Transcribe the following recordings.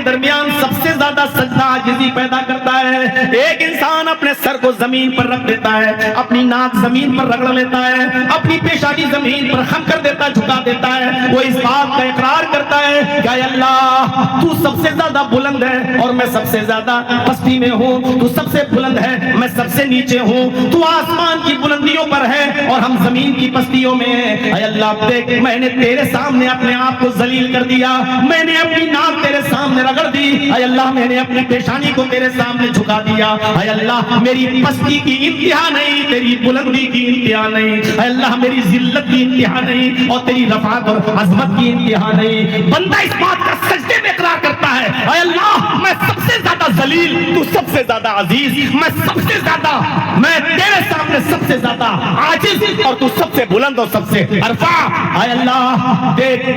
درمیان سب سے زیادہ سجدہ عاجزی پیدا کرتا ہے۔ ایک انسان اپنے سر کو زمین پر رکھ دیتا ہے، اپنی ناک زمین پر رگڑ لیتا ہے، اپنی پیشانی زمین پر خم کر دیتا ہے، جھکا دیتا ہے، وہ اس بات کا اقرار کرتا ہے کہ اے اللہ تو سب سے زیادہ بلند ہے اور میں سب سے زیادہ پستی میں ہوں، تو سب سے بلند ہے میں سب سے نیچے ہوں، تو آسمان کی بلندیوں پر ہے اور ہم زمین کی پستیوں میں ہیں۔ اے اللہ دیکھ میں نے تیرے سامنے اپنے آپ کو ذلیل کر دیا، میں نے اپنی ناک تیرے سامنے رگڑ دی، اے اللہ میں نے اپنی پیشانی کو تیرے سامنے جھکا دیا، اے اللہ میری پستی کی انتہا نہیں، تیری بلندی کی انتہا نہیں، اے اللہ میری ذلت کی انتہا نہیں اور تیری رفعت اور عظمت کی انتہا نہیں۔ بندہ اس بات کا سجدے میں اقرار کرتا ہے، اے اللہ میں سب سے زیادہ ذلیل، تو سب سے زیادہ عزیز، میں سب سے زیادہ، میں تیرے سامنے سب سے زیادہ عاجز اور تو سب سے بلند اور سب سے ارفع۔ اے اللہ دیکھ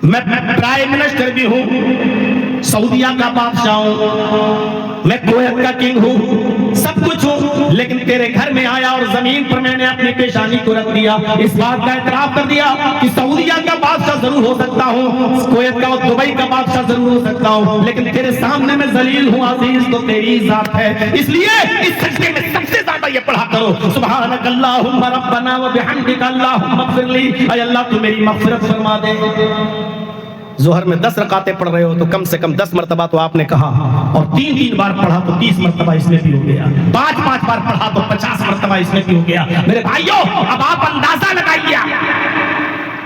میں پرائم منسٹر بھی ہوں، سعودیہ کا بادشاہ ہوں، میں کویت کا کنگ ہوں، سب کچھ ہوں، لیکن تیرے گھر میں آیا اور زمین پر میں نے اپنی پیشانی کو رکھ دیا، اس بات کا اعتراف کر دیا کہ سعودیہ کا بادشاہ ضرور ہو سکتا ہوں، کویت کا اور دبئی کا بادشاہ ضرور ہو سکتا ہوں، لیکن تیرے سامنے میں ذلیل ہوں، عزیز تو تیری ذات ہے۔ اس لیے اس سجدے میں سب سے زیادہ یہ پڑھا کرو، سبحانک اللہم ربنا و بحمدک اللہم اغفر لی، اے اللہ تو میری مغفرت فرما دے۔ ظہر میں 10 رکعتیں پڑھ رہے ہو تو کم سے کم 10 مرتبہ تو آپ نے کہا، اور 3 بار پڑھا تو 30 مرتبہ اس میں بھی ہو گیا، 5 بار پڑھا تو 50 مرتبہ اس میں بھی ہو گیا۔ میرے بھائیو اب آپ اندازہ لگائیے،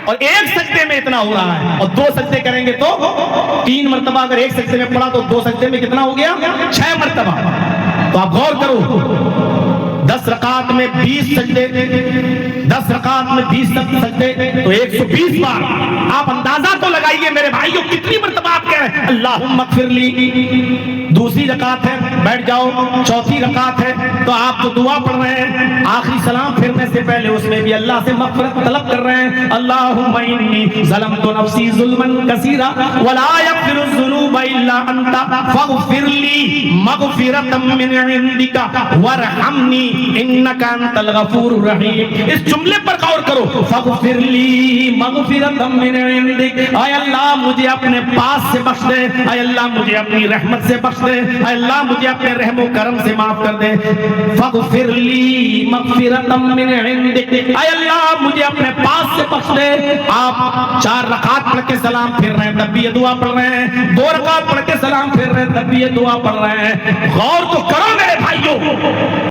اور ایک سجدے میں اتنا ہو رہا ہے، اور 2 سجدے کریں گے تو 3 مرتبہ، اگر ایک سجدے میں پڑھا تو 2 سجدے میں کتنا ہو گیا؟ 6 مرتبہ۔ تو آپ غور کرو، 10 رکعت میں 20 سجدے، 10 رکعت میں 20 سجدے تو 120 بار۔ آپ اندازہ تو لگائیے میرے بھائیوں کتنی مرتبہ آپ کہہ رہے ہیں اللہم اغفر لی۔ دوسری رکعت ہے، بیٹھ جاؤ، چوتھی رکعت ہے تو آپ تو دعا پڑھ رہے ہیں، آخری سلام پھرنے سے پہلے اس میں بھی اللہ سے مغفرت طلب کر رہے ہیں، اللہم انی ظلمت نفسی ظلما کثیرا ولا یغفر الذنوب الا انت فاغفر لی مغفرۃ من عندک وارحمنی انک انت الغفور الرحیم۔ اس جملے پر غور کرو، فاغفر لی مغفرۃ من عندک، اے اللہ مجھے اپنے پاس سے بخش دے، اے اللہ مجھے اپنی رحمت سے بخش دے، اے اللہ مجھے اپنے رحم و کرم سے معاف کر دے، فاغفر لی مغفرۃ من عندک، اے اللہ مجھے اپنے پاس سے بخش دے۔ آپ 4 رکعت پڑھ کے سلام پھر رہے ہیں تب بھی یہ دعا پڑھ رہے ہیں، 2 رکعت پڑھ کے سلام پھر رہے ہیں تب بھی یہ دعا پڑھ رہے ہیں۔ غور تو کرو میرے بھائیوں۔